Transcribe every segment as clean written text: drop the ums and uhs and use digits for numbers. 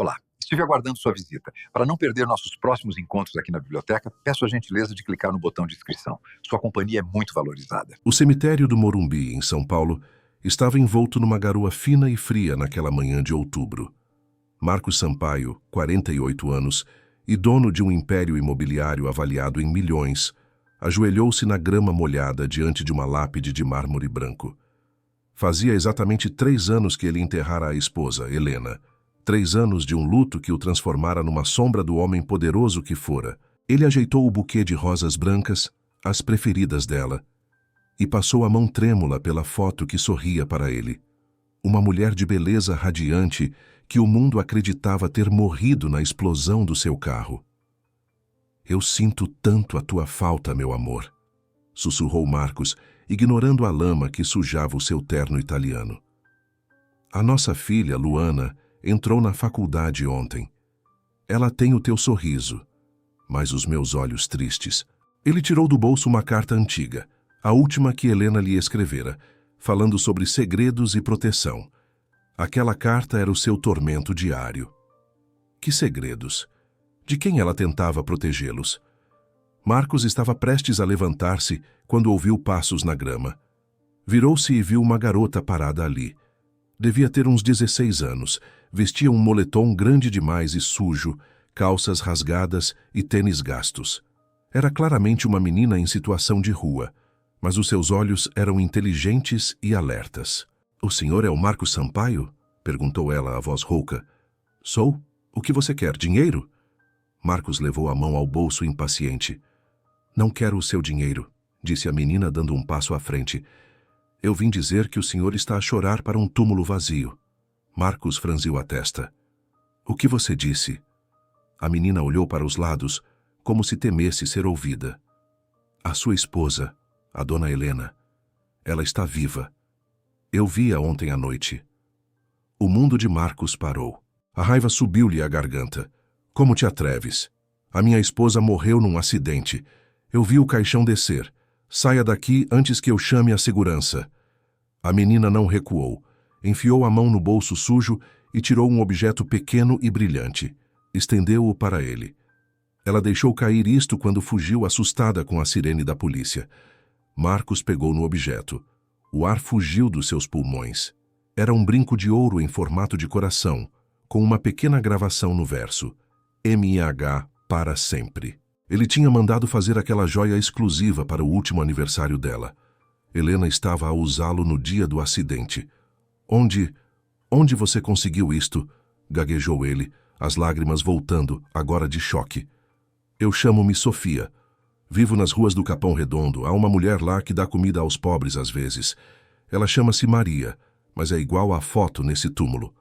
Olá, estive aguardando sua visita. Para não perder nossos próximos encontros aqui na biblioteca, peço a gentileza de clicar no botão de inscrição. Sua companhia é muito valorizada. O cemitério do Morumbi, em São Paulo, estava envolto numa garoa fina e fria naquela manhã de outubro. Marcos Sampaio, 48 anos, e dono de um império imobiliário avaliado em milhões, ajoelhou-se na grama molhada diante de uma lápide de mármore branco. Fazia exatamente 3 anos que ele enterrara a esposa, Helena. 3 anos de um luto que o transformara numa sombra do homem poderoso que fora. Ele ajeitou o buquê de rosas brancas, as preferidas dela, e passou a mão trêmula pela foto que sorria para ele. Uma mulher de beleza radiante que o mundo acreditava ter morrido na explosão do seu carro. "Eu sinto tanto a tua falta, meu amor", sussurrou Marcos, ignorando a lama que sujava o seu terno italiano. "A nossa filha, Luana, entrou na faculdade ontem. Ela tem o teu sorriso, mas os meus olhos tristes." Ele tirou do bolso uma carta antiga, a última que Helena lhe escrevera, falando sobre segredos e proteção. Aquela carta era o seu tormento diário. Que segredos? De quem ela tentava protegê-los? Marcos estava prestes a levantar-se quando ouviu passos na grama. Virou-se e viu uma garota parada ali. Devia ter uns 16 anos, vestia um moletom grande demais e sujo, calças rasgadas e tênis gastos. Era claramente uma menina em situação de rua, mas os seus olhos eram inteligentes e alertas. "O senhor é o Marcos Sampaio?" perguntou ela a voz rouca. "Sou. O que você quer? Dinheiro?" Marcos levou a mão ao bolso impaciente. "Não quero o seu dinheiro", disse a menina dando um passo à frente. "Eu vim dizer que o senhor está a chorar para um túmulo vazio." Marcos franziu a testa. "O que você disse?" A menina olhou para os lados, como se temesse ser ouvida. "A sua esposa, a dona Helena. Ela está viva. Eu vi-a ontem à noite." O mundo de Marcos parou. A raiva subiu-lhe à garganta. "Como te atreves? A minha esposa morreu num acidente. Eu vi o caixão descer. Saia daqui antes que eu chame a segurança." A menina não recuou. Enfiou a mão no bolso sujo e tirou um objeto pequeno e brilhante. Estendeu-o para ele. Ela deixou cair isto quando fugiu assustada com a sirene da polícia. Marcos pegou no objeto. O ar fugiu dos seus pulmões. Era um brinco de ouro em formato de coração, com uma pequena gravação no verso: MIH para sempre. Ele tinha mandado fazer aquela joia exclusiva para o último aniversário dela. Helena estava a usá-lo no dia do acidente. Onde você conseguiu isto?" gaguejou ele, as lágrimas voltando, agora de choque. "Eu chamo-me Sofia. Vivo nas ruas do Capão Redondo. Há uma mulher lá que dá comida aos pobres às vezes. Ela chama-se Maria, mas é igual à foto nesse túmulo.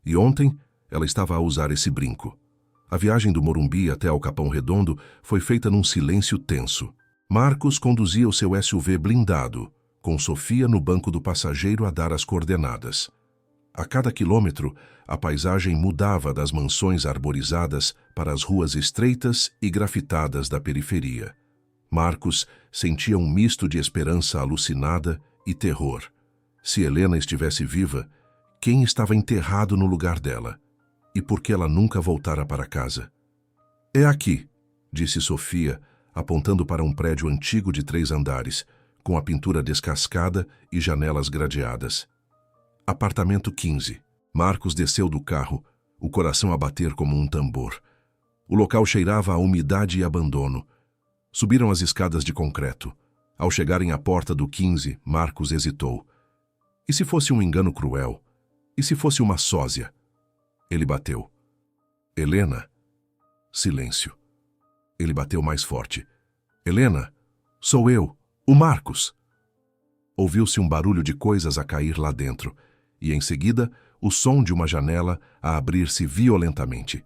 E ontem ela estava a usar esse brinco." A viagem do Morumbi até ao Capão Redondo foi feita num silêncio tenso. Marcos conduzia o seu SUV blindado, com Sofia no banco do passageiro a dar as coordenadas. A cada quilômetro, a paisagem mudava das mansões arborizadas para as ruas estreitas e grafitadas da periferia. Marcos sentia um misto de esperança alucinada e terror. Se Helena estivesse viva, quem estava enterrado no lugar dela? E por que ela nunca voltara para casa? "É aqui", disse Sofia, apontando para um prédio antigo de 3 andares, com a pintura descascada e janelas gradeadas. "Apartamento 15. Marcos desceu do carro, o coração a bater como um tambor. O local cheirava a umidade e abandono. Subiram as escadas de concreto. Ao chegarem à porta do 15, Marcos hesitou. E se fosse um engano cruel? E se fosse uma sósia? Ele bateu. "Helena?" Silêncio. Ele bateu mais forte. "Helena? Sou eu, o Marcos." Ouviu-se um barulho de coisas a cair lá dentro, e em seguida, o som de uma janela a abrir-se violentamente.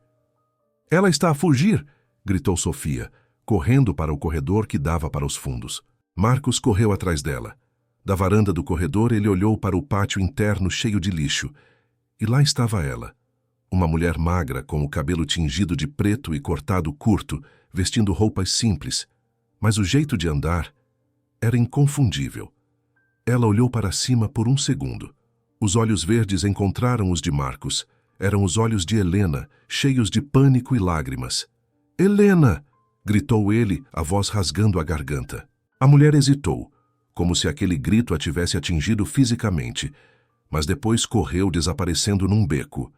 "Ela está a fugir!" gritou Sofia, correndo para o corredor que dava para os fundos. Marcos correu atrás dela. Da varanda do corredor, ele olhou para o pátio interno cheio de lixo, e lá estava ela. Uma mulher magra, com o cabelo tingido de preto e cortado curto, vestindo roupas simples, mas o jeito de andar era inconfundível. Ela olhou para cima por um segundo. Os olhos verdes encontraram os de Marcos, Eram os olhos de Helena, cheios de pânico e lágrimas. "Helena!" gritou ele, a voz rasgando a garganta. A mulher hesitou, como se aquele grito a tivesse atingido fisicamente, mas depois correu desaparecendo num beco.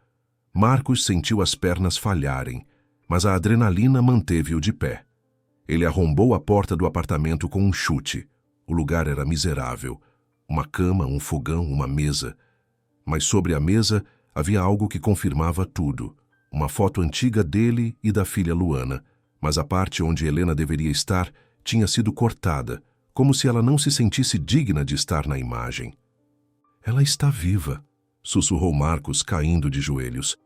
Marcos sentiu as pernas falharem, mas a adrenalina manteve-o de pé. Ele arrombou a porta do apartamento com um chute. O lugar era miserável. Uma cama, um fogão, uma mesa. Mas sobre a mesa havia algo que confirmava tudo. Uma foto antiga dele e da filha Luana, mas a parte onde Helena deveria estar tinha sido cortada, como se ela não se sentisse digna de estar na imagem. "Ela está viva", sussurrou Marcos, caindo de joelhos.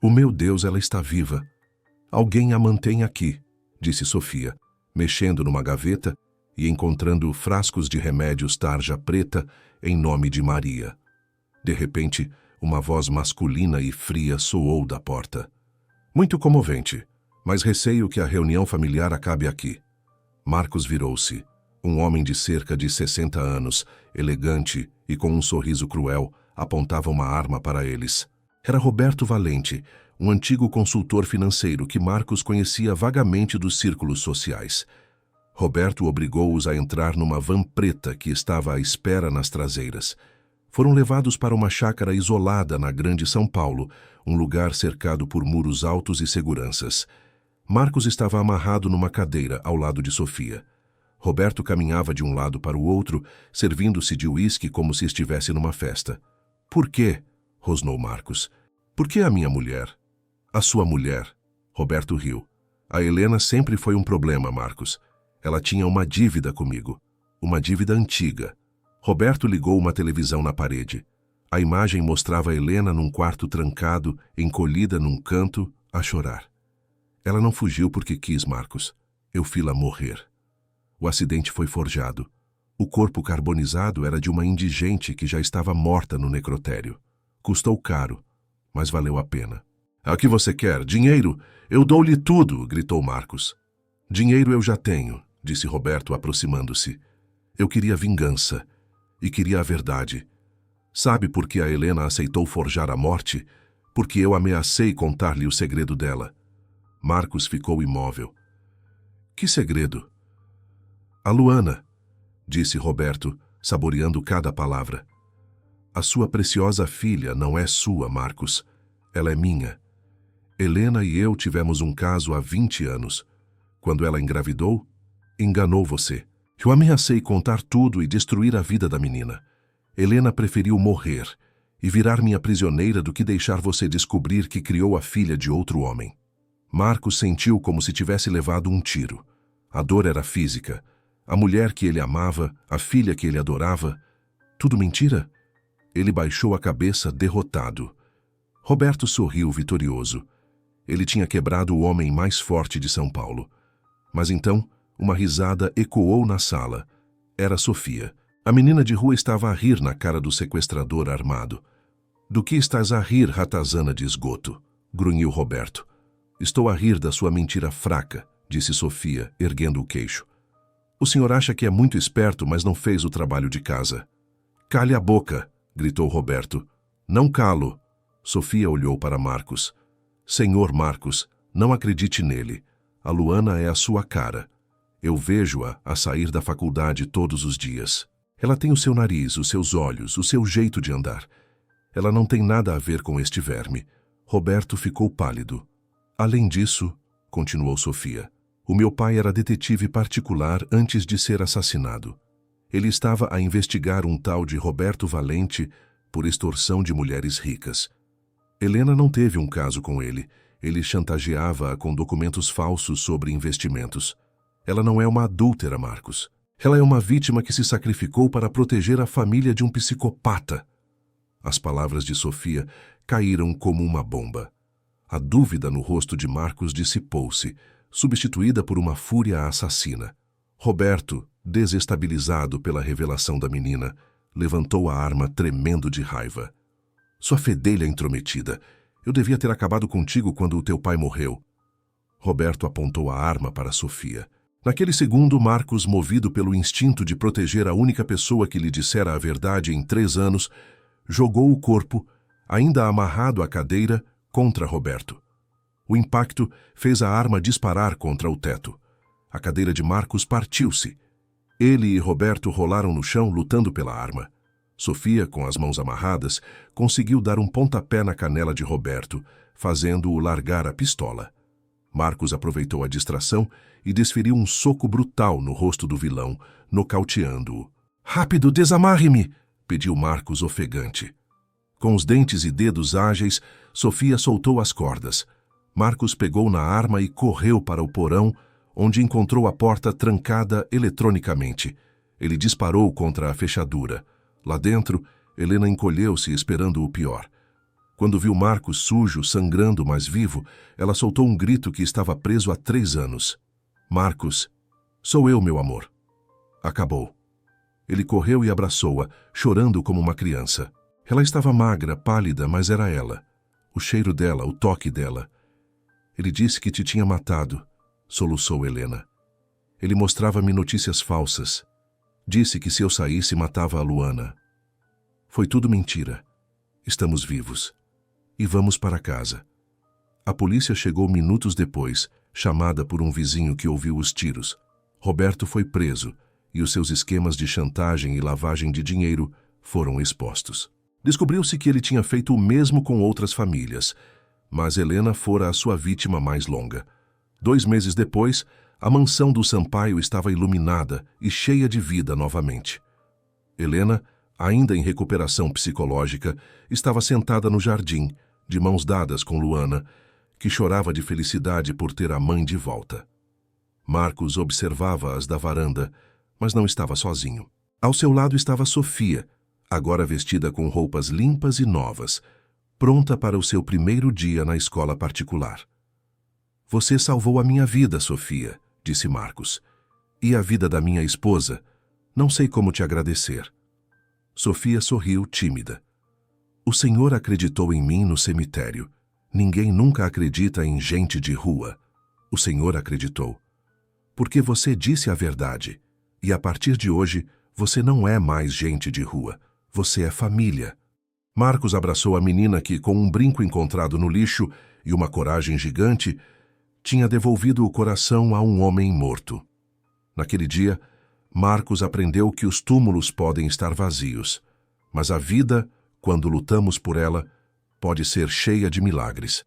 "O meu Deus, ela está viva." "Alguém a mantém aqui", disse Sofia, mexendo numa gaveta e encontrando frascos de remédios tarja preta em nome de Maria. De repente, uma voz masculina e fria soou da porta. "Muito comovente, mas receio que a reunião familiar acabe aqui." Marcos virou-se. Um homem de cerca de 60 anos, elegante e com um sorriso cruel, apontava uma arma para eles. Era Roberto Valente, um antigo consultor financeiro que Marcos conhecia vagamente dos círculos sociais. Roberto obrigou-os a entrar numa van preta que estava à espera nas traseiras. Foram levados para uma chácara isolada na Grande São Paulo, um lugar cercado por muros altos e seguranças. Marcos estava amarrado numa cadeira ao lado de Sofia. Roberto caminhava de um lado para o outro, servindo-se de uísque como se estivesse numa festa. "Por quê?" rosnou Marcos. "Por que a minha mulher?" "A sua mulher." Roberto riu. "A Helena sempre foi um problema, Marcos. Ela tinha uma dívida comigo. Uma dívida antiga." Roberto ligou uma televisão na parede. A imagem mostrava Helena num quarto trancado, encolhida num canto, a chorar. "Ela não fugiu porque quis, Marcos. Eu fiz-la morrer." O acidente foi forjado. O corpo carbonizado era de uma indigente que já estava morta no necrotério. Custou caro, mas valeu a pena. "O que você quer? Dinheiro? Eu dou-lhe tudo!" gritou Marcos. "Dinheiro eu já tenho", disse Roberto, aproximando-se. "Eu queria vingança. E queria a verdade. Sabe por que a Helena aceitou forjar a morte? Porque eu ameacei contar-lhe o segredo dela." Marcos ficou imóvel. "Que segredo?" "A Luana", disse Roberto, saboreando cada palavra. "A sua preciosa filha não é sua, Marcos. Ela é minha. Helena e eu tivemos um caso há 20 anos. Quando ela engravidou, enganou você. Eu ameacei contar tudo e destruir a vida da menina. Helena preferiu morrer e virar minha prisioneira do que deixar você descobrir que criou a filha de outro homem." Marcos sentiu como se tivesse levado um tiro. A dor era física. A mulher que ele amava, a filha que ele adorava. Tudo mentira? Ele baixou a cabeça, derrotado. Roberto sorriu vitorioso. Ele tinha quebrado o homem mais forte de São Paulo. Mas então, uma risada ecoou na sala. Era Sofia. A menina de rua estava a rir na cara do sequestrador armado. "Do que estás a rir, ratazana de esgoto?" grunhiu Roberto. "Estou a rir da sua mentira fraca", disse Sofia, erguendo o queixo. "O senhor acha que é muito esperto, mas não fez o trabalho de casa." "Cale a boca", gritou Roberto. "Não calo." Sofia olhou para Marcos. "Senhor Marcos, não acredite nele. A Luana é a sua cara. Eu vejo-a a sair da faculdade todos os dias. Ela tem o seu nariz, os seus olhos, o seu jeito de andar. Ela não tem nada a ver com este verme." Roberto ficou pálido. "Além disso", continuou Sofia, "o meu pai era detetive particular antes de ser assassinado. Ele estava a investigar um tal de Roberto Valente por extorsão de mulheres ricas. Helena não teve um caso com ele. Ele chantageava-a com documentos falsos sobre investimentos. Ela não é uma adúltera, Marcos. Ela é uma vítima que se sacrificou para proteger a família de um psicopata." As palavras de Sofia caíram como uma bomba. A dúvida no rosto de Marcos dissipou-se, substituída por uma fúria assassina. Roberto, desestabilizado pela revelação da menina, levantou a arma tremendo de raiva. "Sua fedelha intrometida! Eu devia ter acabado contigo quando o teu pai morreu." Roberto apontou a arma para Sofia. Naquele segundo, Marcos, movido pelo instinto de proteger a única pessoa que lhe dissera a verdade em 3 anos, jogou o corpo, ainda amarrado à cadeira, contra Roberto. O impacto fez a arma disparar contra o teto. A cadeira de Marcos partiu-se. Ele e Roberto rolaram no chão lutando pela arma. Sofia, com as mãos amarradas, conseguiu dar um pontapé na canela de Roberto, fazendo-o largar a pistola. Marcos aproveitou a distração e desferiu um soco brutal no rosto do vilão, nocauteando-o. "Rápido, desamarre-me!" pediu Marcos ofegante. Com os dentes e dedos ágeis, Sofia soltou as cordas. Marcos pegou na arma e correu para o porão, onde encontrou a porta trancada eletronicamente. Ele disparou contra a fechadura. Lá dentro, Helena encolheu-se esperando o pior. Quando viu Marcos sujo, sangrando, mas vivo, ela soltou um grito que estava preso há 3 anos. "Marcos, sou eu, meu amor." Acabou. Ele correu e abraçou-a, chorando como uma criança. Ela estava magra, pálida, mas era ela. O cheiro dela, o toque dela. "Ele disse que te tinha matado", soluçou Helena. "Ele mostrava-me notícias falsas. Disse que se eu saísse matava a Luana. Foi tudo mentira. Estamos vivos. E vamos para casa." A polícia chegou minutos depois, chamada por um vizinho que ouviu os tiros. Roberto foi preso e os seus esquemas de chantagem e lavagem de dinheiro foram expostos. Descobriu-se que ele tinha feito o mesmo com outras famílias, mas Helena fora a sua vítima mais longa. 2 meses depois, a mansão do Sampaio estava iluminada e cheia de vida novamente. Helena, ainda em recuperação psicológica, estava sentada no jardim, de mãos dadas com Luana, que chorava de felicidade por ter a mãe de volta. Marcos observava-as da varanda, mas não estava sozinho. Ao seu lado estava Sofia, agora vestida com roupas limpas e novas, pronta para o seu primeiro dia na escola particular. "Você salvou a minha vida, Sofia", disse Marcos, "e a vida da minha esposa. Não sei como te agradecer." Sofia sorriu tímida. "O Senhor acreditou em mim no cemitério. Ninguém nunca acredita em gente de rua. O Senhor acreditou. Porque você disse a verdade. E a partir de hoje, você não é mais gente de rua. Você é família." Marcos abraçou a menina que, com um brinco encontrado no lixo e uma coragem gigante, tinha devolvido o coração a um homem morto. Naquele dia, Marcos aprendeu que os túmulos podem estar vazios, mas a vida, quando lutamos por ela, pode ser cheia de milagres.